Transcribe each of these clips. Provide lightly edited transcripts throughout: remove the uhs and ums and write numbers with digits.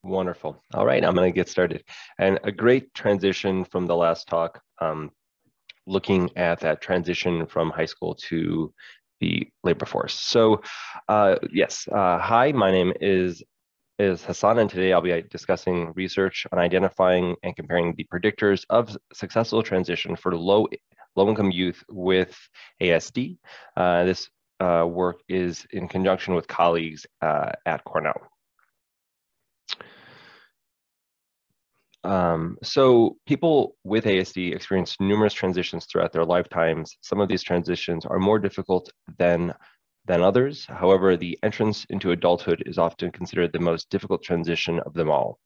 Wonderful. All right, I'm going to get started. And a great transition from the last talk, looking at that transition from high school to the labor force. So hi, my name is Hassan, and today I'll be discussing research on identifying and comparing the predictors of successful transition for low-income youth with ASD. This work is in conjunction with colleagues at Cornell. So people with ASD experience numerous transitions throughout their lifetimes. Some of these transitions are more difficult than others. However, the entrance into adulthood is often considered the most difficult transition of them all.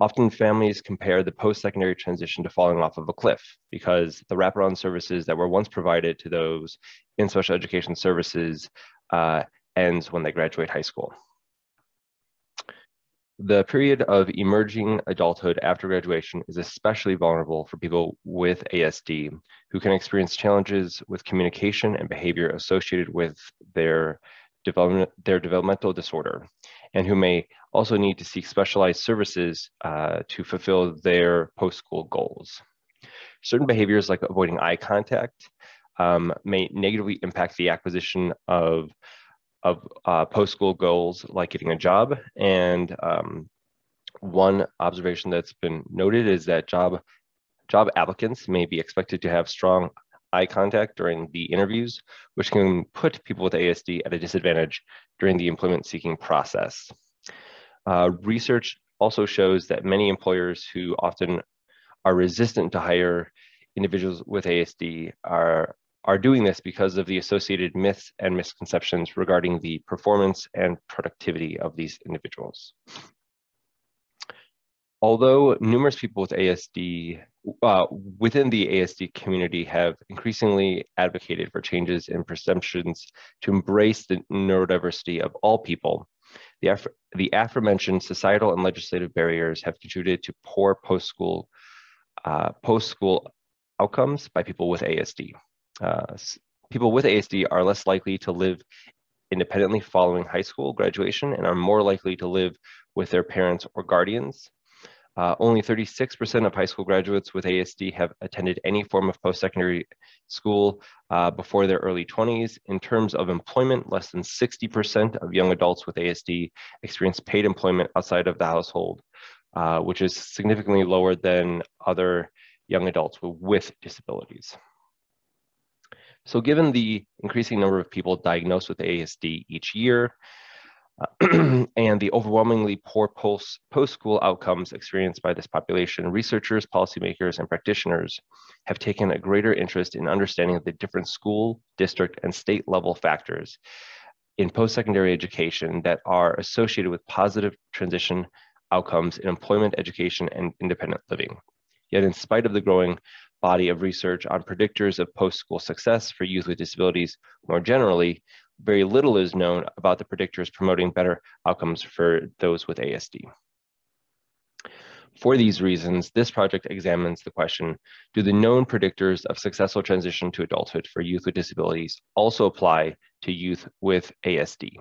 Often families compare the post-secondary transition to falling off of a cliff because the wraparound services that were once provided to those in special education services ends when they graduate high school. The period of emerging adulthood after graduation is especially vulnerable for people with ASD, who can experience challenges with communication and behavior associated with their developmental disorder, and who may also need to seek specialized services to fulfill their post-school goals. Certain behaviors like avoiding eye contact may negatively impact the acquisition of post-school goals like getting a job. And one observation that's been noted is that job applicants may be expected to have strong eye contact during the interviews, which can put people with ASD at a disadvantage during the employment seeking process. Research also shows that many employers who often are resistant to hire individuals with ASD are doing this because of the associated myths and misconceptions regarding the performance and productivity of these individuals. Although numerous people with ASD within the ASD community have increasingly advocated for changes in perceptions to embrace the neurodiversity of all people, the aforementioned societal and legislative barriers have contributed to poor post-school outcomes by people with ASD. People with ASD are less likely to live independently following high school graduation and are more likely to live with their parents or guardians. Only 36% of high school graduates with ASD have attended any form of post-secondary school before their early 20s. In terms of employment, less than 60% of young adults with ASD experience paid employment outside of the household, which is significantly lower than other young adults with disabilities. So given the increasing number of people diagnosed with ASD each year, and the overwhelmingly poor post-school outcomes experienced by this population, researchers, policymakers, and practitioners have taken a greater interest in understanding the different school, district, and state level factors in post-secondary education that are associated with positive transition outcomes in employment, education, and independent living. Yet in spite of the growing body of research on predictors of post-school success for youth with disabilities more generally, very little is known about the predictors promoting better outcomes for those with ASD. For these reasons, this project examines the question, do the known predictors of successful transition to adulthood for youth with disabilities also apply to youth with ASD?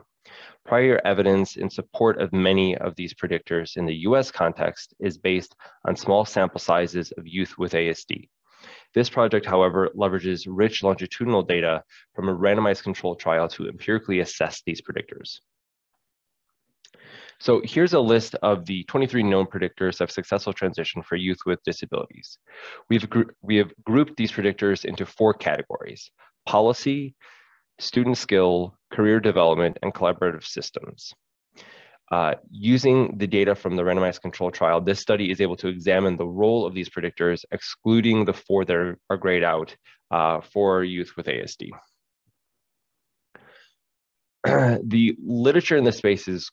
Prior evidence in support of many of these predictors in the US context is based on small sample sizes of youth with ASD. This project, however, leverages rich longitudinal data from a randomized controlled trial to empirically assess these predictors. So here's a list of the 23 known predictors of successful transition for youth with disabilities. We have grouped these predictors into 4 categories: policy, student skill, career development, and collaborative systems. Using the data from the randomized control trial, this study is able to examine the role of these predictors, excluding the 4 that are grayed out for youth with ASD. The literature in this space is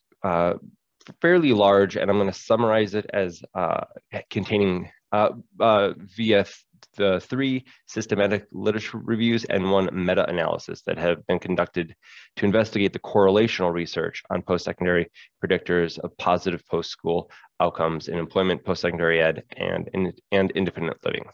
fairly large, and I'm going to summarize it as containing via the 3 systematic literature reviews and 1 meta-analysis that have been conducted to investigate the correlational research on post-secondary predictors of positive post-school outcomes in employment, post-secondary ed, and independent living.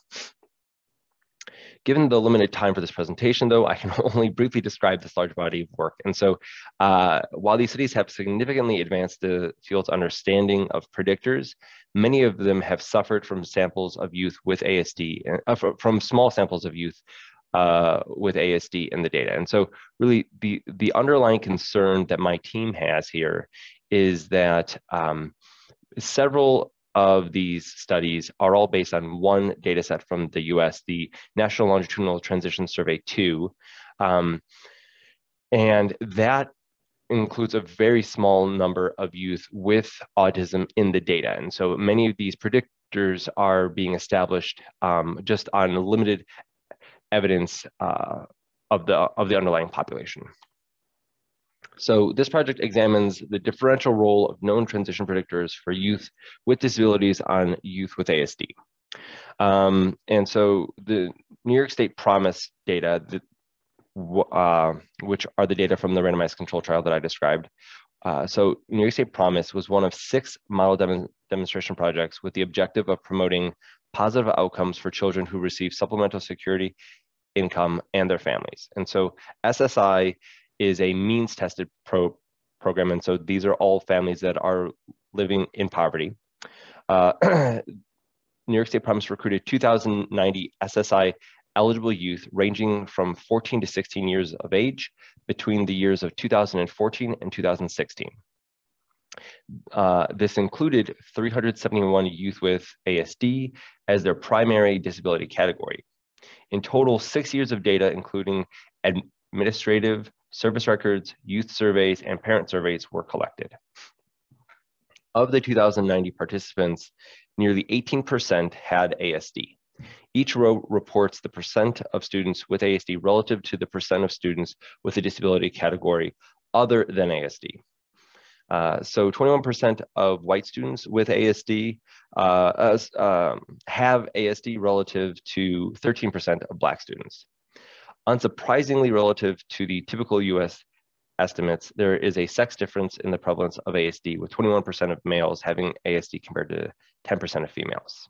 Given the limited time for this presentation, though, I can only briefly describe this large body of work. And so while these studies have significantly advanced the field's understanding of predictors, many of them have suffered from samples of youth with ASD, from small samples of youth with ASD in the data. And so really the underlying concern that my team has here is that several of these studies are all based on one data set from the US, the National Longitudinal Transition Survey 2. And that includes a very small number of youth with autism in the data. And so many of these predictors are being established just on limited evidence of the underlying population. So this project examines the differential role of known transition predictors for youth with disabilities on youth with ASD. And so the New York State PROMISE data, which are the data from the randomized control trial that I described. So New York State PROMISE was one of 6 model demonstration projects with the objective of promoting positive outcomes for children who receive supplemental security income and their families. And so SSI is a means tested program. And so these are all families that are living in poverty. New York State PROMISE recruited 2,090 SSI eligible youth ranging from 14 to 16 years of age between the years of 2014 and 2016. This included 371 youth with ASD as their primary disability category. In total, 6 years of data, including administrative, service records, youth surveys, and parent surveys were collected. Of the 2,090 participants, nearly 18% had ASD. Each row reports the percent of students with ASD relative to the percent of students with a disability category other than ASD. So 21% of white students with ASD have ASD relative to 13% of Black students. Unsurprisingly, relative to the typical US estimates, there is a sex difference in the prevalence of ASD, with 21% of males having ASD compared to 10% of females.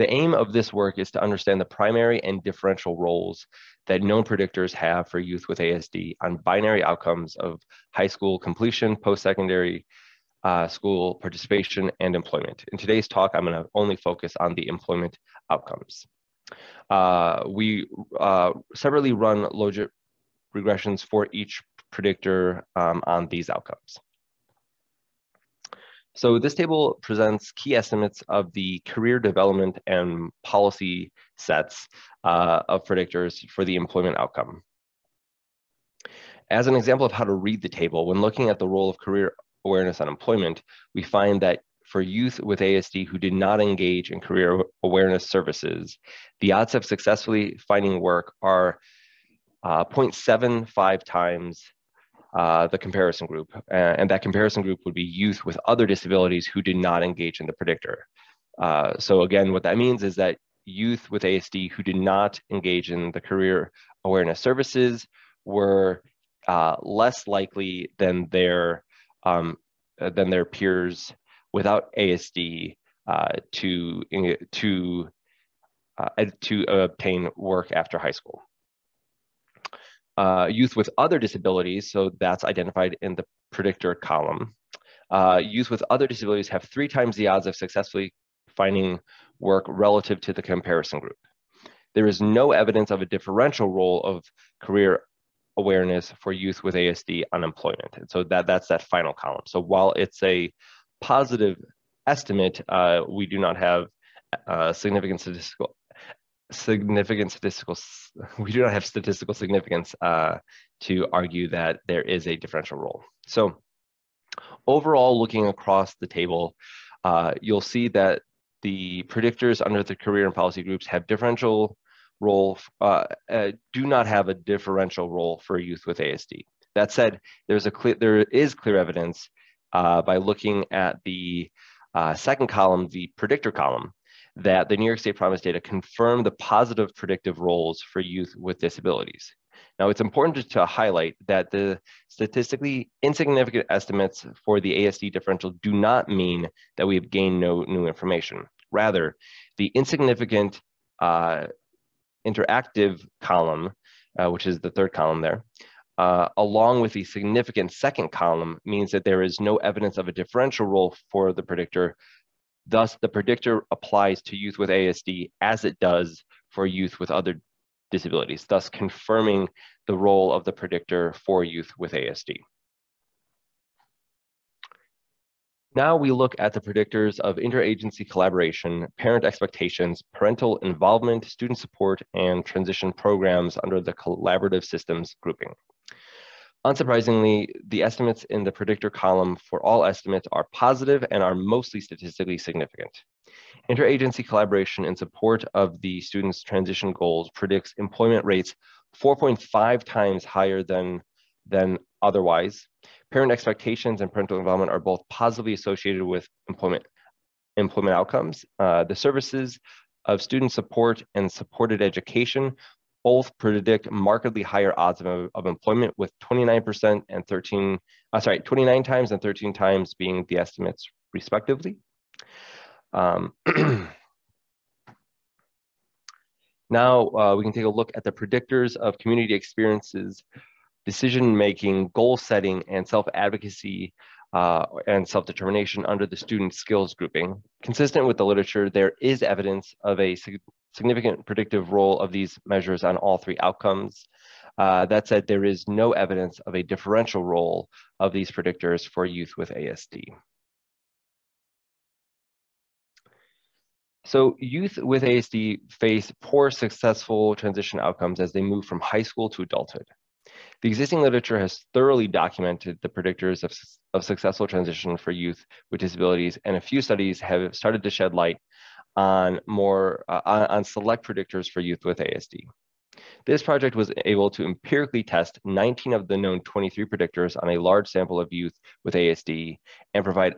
The aim of this work is to understand the primary and differential roles that known predictors have for youth with ASD on binary outcomes of high school completion, post-secondary school participation, and employment. In today's talk, I'm going to only focus on the employment outcomes. We separately run logic regressions for each predictor on these outcomes. So this table presents key estimates of the career development and policy sets of predictors for the employment outcome. As an example of how to read the table, when looking at the role of career awareness on employment, we find that for youth with ASD who did not engage in career awareness services, the odds of successfully finding work are 0.75 times the comparison group. And that comparison group would be youth with other disabilities who did not engage in the predictor. So again, what that means is that youth with ASD who did not engage in the career awareness services were less likely than their peers without ASD to obtain work after high school. Youth with other disabilities, so that's identified in the predictor column. Youth with other disabilities have 3 times the odds of successfully finding work relative to the comparison group. There is no evidence of a differential role of career awareness for youth with ASD on employment. And so that's that final column. So while it's a positive estimate, we do not have significant statistical significance to argue that there is a differential role. So overall, looking across the table, you'll see that the predictors under the career and policy groups have differential role, do not have a differential role for youth with ASD. That said, there is clear evidence by looking at the second column, the predictor column, that the New York State PROMISE data confirm the positive predictive roles for youth with disabilities. Now, it's important to highlight that the statistically insignificant estimates for the ASD differential do not mean that we have gained no new information. Rather, the insignificant interactive column, which is the third column there, along with the significant second column, means that there is no evidence of a differential role for the predictor. Thus, the predictor applies to youth with ASD as it does for youth with other disabilities, thus confirming the role of the predictor for youth with ASD. Now we look at the predictors of interagency collaboration, parent expectations, parental involvement, student support, and transition programs under the collaborative systems grouping. Unsurprisingly, the estimates in the predictor column for all estimates are positive and are mostly statistically significant. Interagency collaboration in support of the students' transition goals predicts employment rates 4.5 times higher than otherwise. Parent expectations and parental involvement are both positively associated with employment outcomes. The services of student support and supported education both predict markedly higher odds of employment, with 29% and 29 times and 13 times being the estimates respectively. Now we can take a look at the predictors of community experiences, decision-making, goal setting, and self-advocacy and self-determination under the student skills grouping. Consistent with the literature, there is evidence of a significant predictive role of these measures on all three outcomes. That said, there is no evidence of a differential role of these predictors for youth with ASD. So youth with ASD face poor successful transition outcomes as they move from high school to adulthood. The existing literature has thoroughly documented the predictors of successful transition for youth with disabilities, and a few studies have started to shed light on on select predictors for youth with ASD. This project was able to empirically test 19 of the known 23 predictors on a large sample of youth with ASD and provide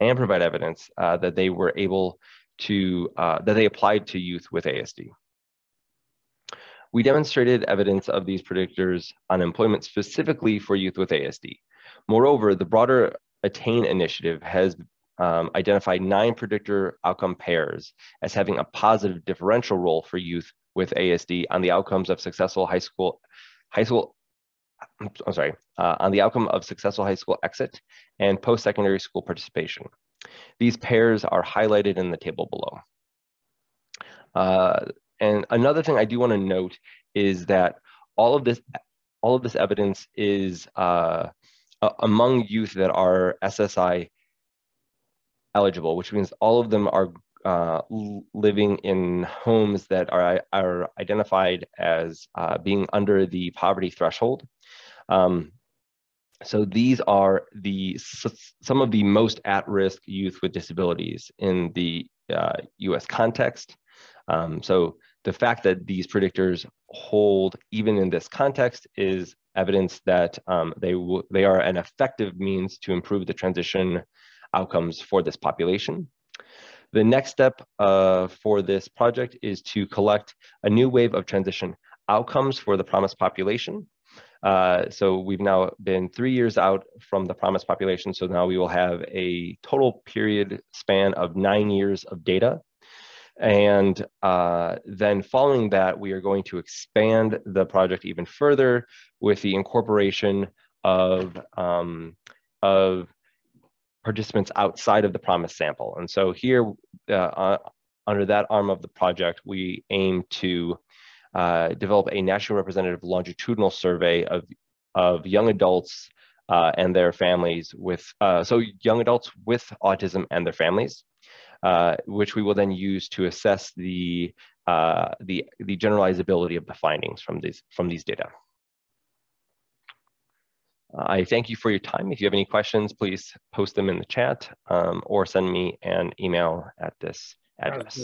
evidence that they were able to that they applied to youth with ASD. We demonstrated evidence of these predictors on employment specifically for youth with ASD. Moreover, the broader ATTAIN initiative has identified 9 predictor outcome pairs as having a positive differential role for youth with ASD on the outcomes of successful on the outcome of successful high school exit and post-secondary school participation. These pairs are highlighted in the table below. And another thing I do want to note is that all of this evidence is among youth that are SSI eligible, which means all of them are living in homes that are identified as being under the poverty threshold. So these are some of the most at-risk youth with disabilities in the US context. So the fact that these predictors hold even in this context is evidence that they are an effective means to improve the transition outcomes for this population. The next step for this project is to collect a new wave of transition outcomes for the PROMISE population. So we've now been 3 years out from the PROMISE population, so now we will have a total period span of 9 years of data. And then following that, we are going to expand the project even further with the incorporation of participants outside of the PROMISE sample. And so here, under that arm of the project, we aim to develop a national representative longitudinal survey of young adults and their families with, so young adults with autism and their families, which we will then use to assess the generalizability of the findings from these data. I thank you for your time. If you have any questions, please post them in the chat or send me an email at this address.